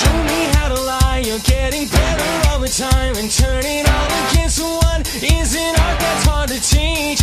Show me how to lie, you're getting better all the time. And turning all against one is an art that's hard to teach.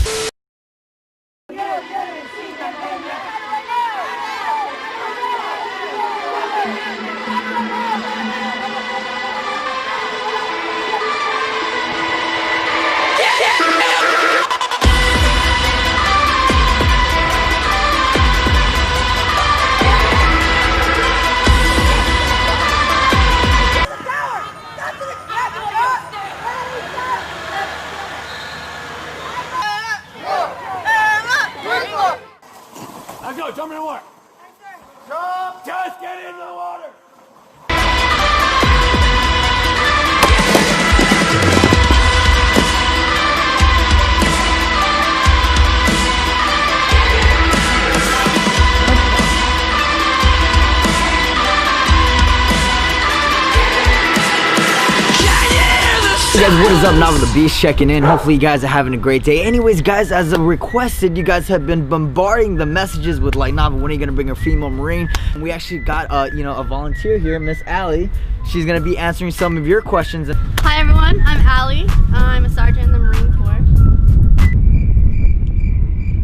Go, jump in the water. Jump, just get in the water. Hey guys, what is up? Now with the Beast checking in. Hopefully you guys are having a great day. Anyways guys, as requested, you guys have been bombarding the messages with like, Nava, when are you gonna bring a female Marine? And we actually got a volunteer here, Miss Allie. She's gonna be answering some of your questions. Hi everyone, I'm Allie. I'm a sergeant in the Marine Corps.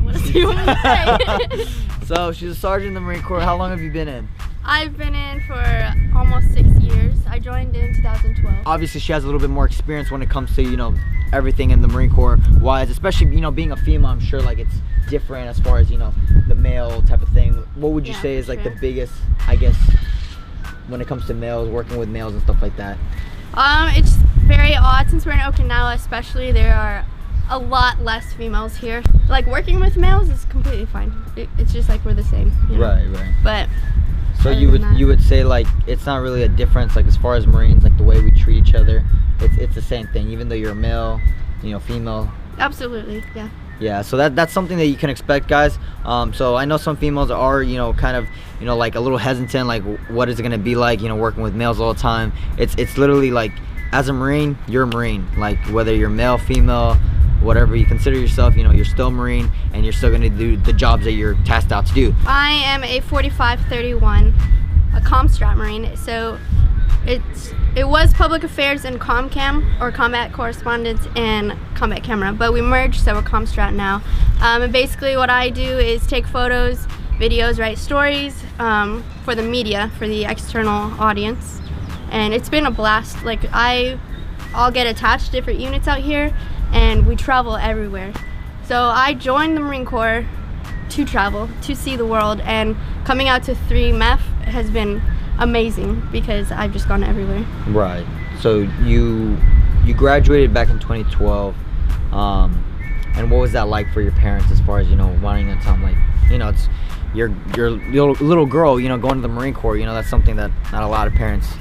What does he want to say? So she's a sergeant in the Marine Corps. How long have you been in? I've been in for almost 6 years. I joined in 2012. Obviously she has a little bit more experience when it comes to, everything in the Marine Corps wise, especially, being a female. I'm sure like it's different as far as, the male type of thing. What would you say is like the biggest, I guess, when it comes to males, working with males and stuff like that? It's very odd since we're in Okinawa especially. There are a lot less females here. Like working with males is completely fine. It's just like we're the same. Right. But so you would say like it's not really a difference like as far as Marines, like the way we treat each other, it's the same thing even though you're a male, female. Absolutely, yeah. Yeah, so that's something that you can expect, guys. So I know some females are, kind of, like a little hesitant, like what is it gonna be like, working with males all the time. It's literally like, as a Marine, you're a Marine. Like whether you're male, female, whatever you consider yourself, you're still a Marine and you're still gonna do the jobs that you're tasked out to do. I am a 4531, a Comstrat Marine. So it was public affairs and Comcam, or combat correspondence and combat camera, but we merged, so we're Comstrat now. And basically what I do is take photos, videos, write stories for the media, for the external audience. And it's been a blast. Like I'll get attached to different units out here and we travel everywhere. So I joined the Marine Corps to travel, to see the world, and coming out to 3 MEF has been amazing because I've just gone everywhere. Right. So you graduated back in 2012, and what was that like for your parents as far as wanting to tell them like it's your little girl going to the Marine Corps, that's something that not a lot of parents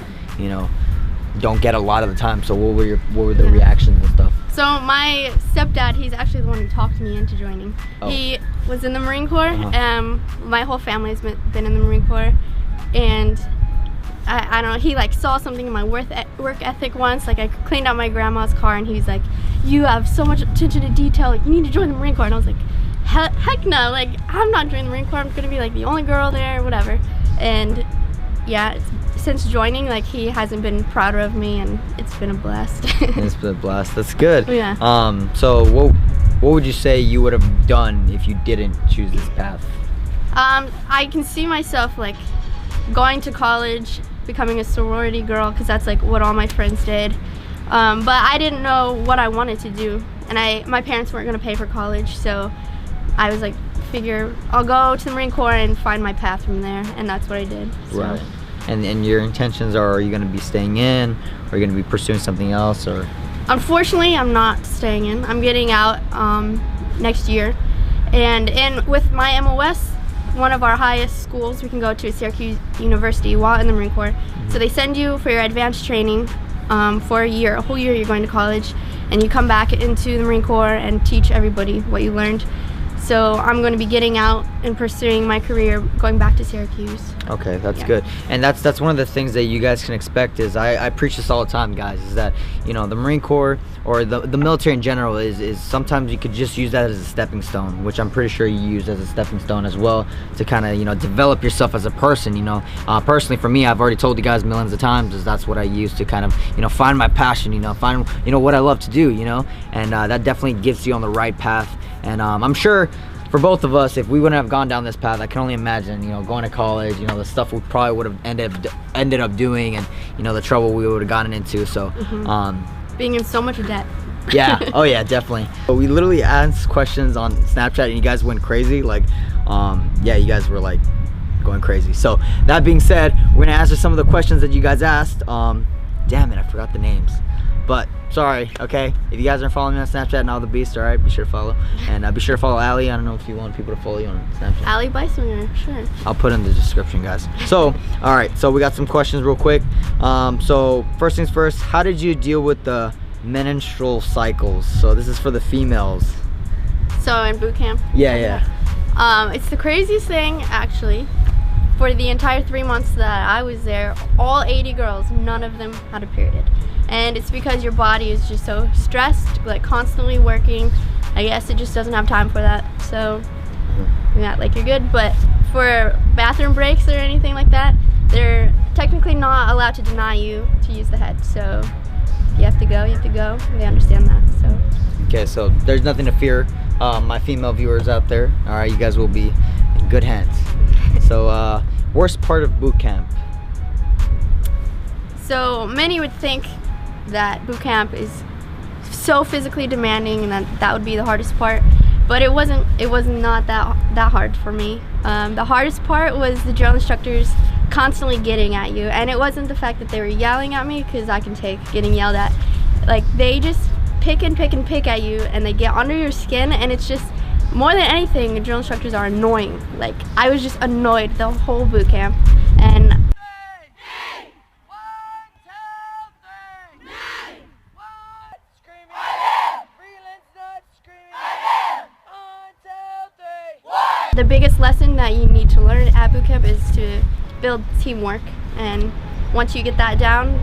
don't get a lot of the time. So what were the reactions and stuff? So my stepdad, he's actually the one who talked me into joining. Oh. He was in the Marine Corps. My whole family's been in the Marine Corps, and I don't know, he like saw something in my work ethic once. Like I cleaned out my grandma's car and he was like, you have so much attention to detail, like you need to join the Marine Corps. And I was like, heck no, like I'm not joining the Marine Corps. I'm gonna be like the only girl there, whatever. And yeah, since joining, like he hasn't been prouder of me, and it's been a blast. It's been a blast. That's good. Yeah. So what would you say you would have done if you didn't choose this path? I can see myself like going to college, becoming a sorority girl, because that's like what all my friends did. But I didn't know what I wanted to do, and my parents weren't gonna pay for college, so I was like, figure I'll go to the Marine Corps and find my path from there, and that's what I did. So. Right. And your intentions are you going to be staying in, or are you going to be pursuing something else, or? Unfortunately, I'm not staying in. I'm getting out next year, and with my MOS, one of our highest schools we can go to is Syracuse University while in the Marine Corps. So they send you for your advanced training for a whole year you're going to college, and you come back into the Marine Corps and teach everybody what you learned. So I'm going to be getting out and pursuing my career, going back to Syracuse. Okay, that's good. And that's one of the things that you guys can expect is, I preach this all the time, guys, is that, you know, the Marine Corps or the military in general is sometimes you could just use that as a stepping stone, which I'm pretty sure you use as a stepping stone as well, to kind of, you know, develop yourself as a person, you know. Personally, for me, I've already told you guys millions of times, is that's what I use to kind of, you know, find my passion, you know, find, you know, what I love to do, you know, and that definitely gets you on the right path. And I'm sure for both of us, if we wouldn't have gone down this path, I can only imagine, you know, going to college, you know, the stuff we probably would have ended up doing, and, you know, the trouble we would have gotten into. So being in so much debt. Yeah. Oh yeah, definitely. But we literally asked questions on Snapchat and you guys went crazy. Like, yeah, you guys were like going crazy. So that being said, we're gonna answer some of the questions that you guys asked. Damn it, I forgot the names. But sorry, okay? If you guys aren't following me on Snapchat and all the beast, alright, be sure to follow. And be sure to follow Allie. I don't know if you want people to follow you on Snapchat. Allie Beiswinger, sure. I'll put in the description, guys. So, alright, so we got some questions real quick. So first things first, how did you deal with the menstrual cycles? So this is for the females. So in boot camp? Yeah. It's the craziest thing, actually. For the entire 3 months that I was there, all 80 girls, none of them had a period. And it's because your body is just so stressed, like constantly working. I guess it just doesn't have time for that. So, yeah, like you're good. But for bathroom breaks or anything like that, they're technically not allowed to deny you to use the head. So you have to go, They understand that, so. Okay, so there's nothing to fear. My female viewers out there, all right, you guys will be in good hands. So, worst part of boot camp? So many would think that boot camp is so physically demanding and that would be the hardest part, but it was not that hard for me. The hardest part was the drill instructors constantly getting at you, and it wasn't the fact that they were yelling at me, because I can take getting yelled at. Like, they just pick at you, and they get under your skin, and it's just, more than anything, the drill instructors are annoying. Like, I was just annoyed the whole boot camp. And the biggest lesson that you need to learn at boot camp is to build teamwork, and once you get that down,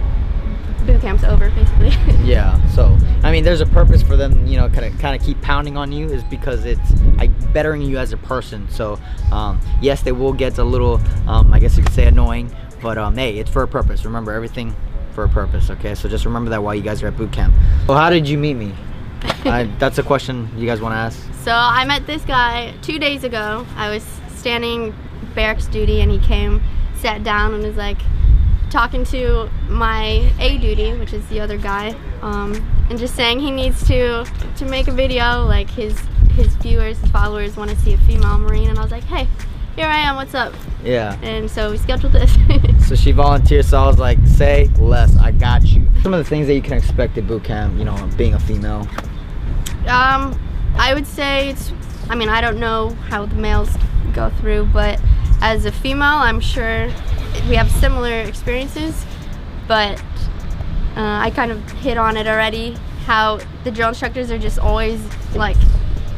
boot camp's over, basically. Yeah, so I mean, there's a purpose for them, you know, kind of keep pounding on you, is because it's bettering you as a person. So yes, they will get a little, I guess you could say, annoying, but hey, it's for a purpose. Remember, everything for a purpose. Okay, so just remember that while you guys are at boot camp. Well, how did you meet me? That's a question you guys want to ask. So I met this guy 2 days ago. I was standing barracks duty, and he came, sat down, and was like talking to my A duty, which is the other guy, and just saying he needs to make a video. Like, his viewers, his followers want to see a female Marine, and I was like, hey, here I am, what's up? Yeah. And so we scheduled this. So she volunteered, so I was like, say less, I got you. Some of the things that you can expect at boot camp, you know, being a female. I would say it's, I mean, I don't know how the males go through, but as a female, I'm sure we have similar experiences, but I kind of hit on it already, how the drill instructors are just always like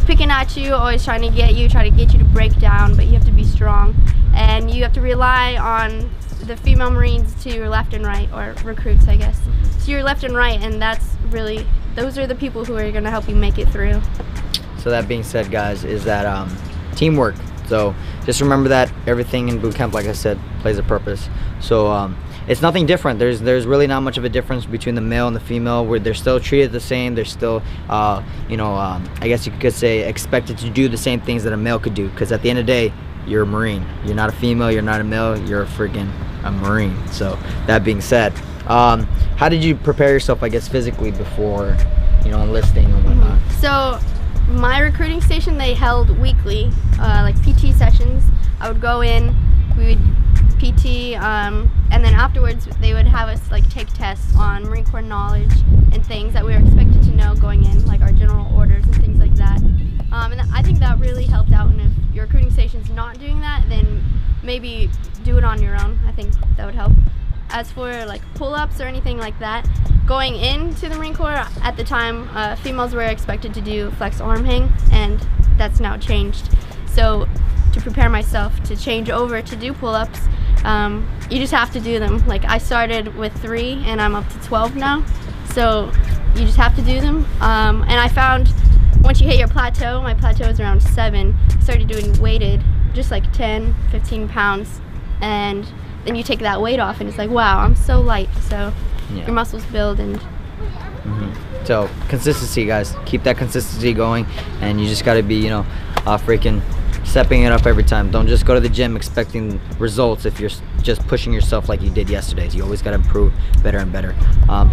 picking at you, always trying to get you to break down, but you have to be strong, and you have to rely on the female Marines to your left and right, or recruits, I guess, to your left and right, and that's really, those are the people who are going to help you make it through. So that being said, guys, is that teamwork. So just remember that everything in boot camp, like I said, plays a purpose. So it's nothing different. There's really not much of a difference between the male and the female, where they're still treated the same. They're still, you know, I guess you could say, expected to do the same things that a male could do. Because at the end of the day, you're a Marine. You're not a female. You're not a male. You're a Marine. So that being said, how did you prepare yourself, I guess, physically before, you know, enlisting and whatnot? So my recruiting station, they held weekly, like PT sessions. I would go in, we would PT, and then afterwards they would have us like take tests on Marine Corps knowledge and things that we were expected to know going in, like our general orders and things like that. And I think that really helped out, and if your recruiting station's not doing that, then maybe do it on your own. I think that would help. As for like pull-ups or anything like that, going into the Marine Corps at the time, females were expected to do flex arm hang, and that's now changed. So to prepare myself to change over to do pull-ups, you just have to do them. Like I started with 3 and I'm up to 12 now. So you just have to do them. And I found once you hit your plateau, my plateau is around 7, I started doing weighted, just like 10, 15 pounds. And then you take that weight off and it's like, wow, I'm so light. So your muscles build and So consistency, guys, keep that consistency going, and you just got to be, you know, freaking stepping it up every time. Don't just go to the gym expecting results if you're just pushing yourself like you did yesterday. You always got to improve better and better.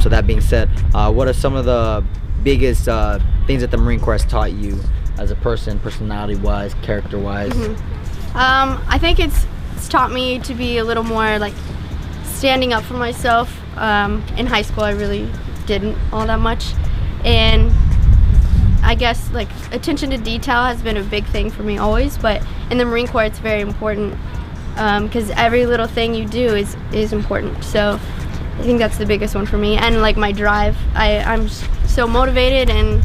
So that being said, what are some of the biggest things that the Marine Corps has taught you as a person, personality wise, character wise? I think it's taught me to be a little more like standing up for myself. In high school I really didn't all that much, and I guess like attention to detail has been a big thing for me always, but in the Marine Corps it's very important because every little thing you do is important. So I think that's the biggest one for me, and like my drive. I'm so motivated, and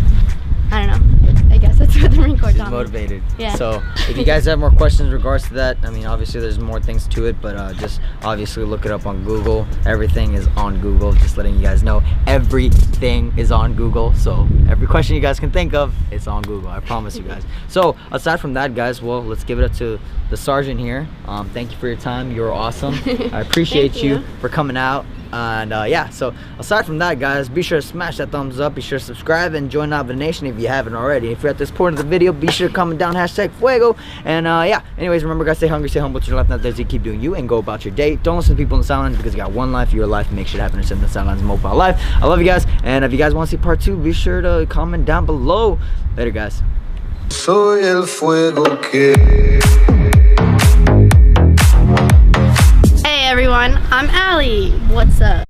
I don't know, I guess that's what the Marine Corps taught me. Motivated. Yeah. So if you guys have more questions in regards to that, I mean, obviously there's more things to it, but just obviously look it up on Google. Everything is on Google, just letting you guys know. Everything is on Google, so every question you guys can think of, it's on Google, I promise you guys. So aside from that, guys, well, let's give it up to the sergeant here. Thank you for your time. You're awesome. I appreciate you for coming out. And yeah, so aside from that, guys, be sure to smash that thumbs up, be sure to subscribe and join the Nation if you haven't already. If you're at this point of the video, be sure to comment down #Fuego. And yeah, anyways, remember guys, stay hungry, stay humble to your left, not there, keep doing you and go about your day. Don't listen to people in the sidelines because you got one life, your life, make shit happen in the sidelines, mobile life. I love you guys, and if you guys want to see part 2, be sure to comment down below. Later, guys. Soy el fuego que... Hey everyone, I'm Allie. What's up?